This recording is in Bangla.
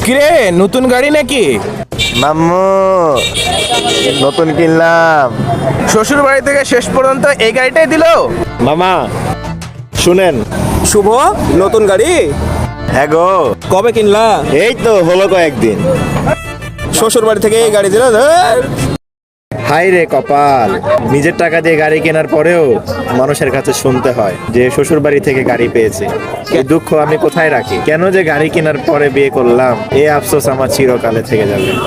কিরে, নতুন গাড়ি নাকি? মাম্মু নতুন কিনলাম। শ্বশুর বাড়ি থেকে শেষ পর্যন্ত এই গাড়িটাই দিলো? মামা শুনেন। শুভ নতুন গাড়ি হ্যাঁ গো, কবে কিনলা? এই তো হলো কয়েকদিন। শ্বশুর বাড়ি থেকে এই গাড়ি দিল? ধুর। হাই রে কপাল, নিজের টাকা দিয়ে গাড়ি কেনার পরেও মানুষের কাছে শুনতে হয় যে শ্বশুর বাড়ি থেকে গাড়ি পেয়েছে। এই দুঃখ আমি কোথায় রাখি? কেন যে গাড়ি কেনার পরে বিয়ে করলাম, এই আফসোস আমার চিরকালে থেকে যাবে।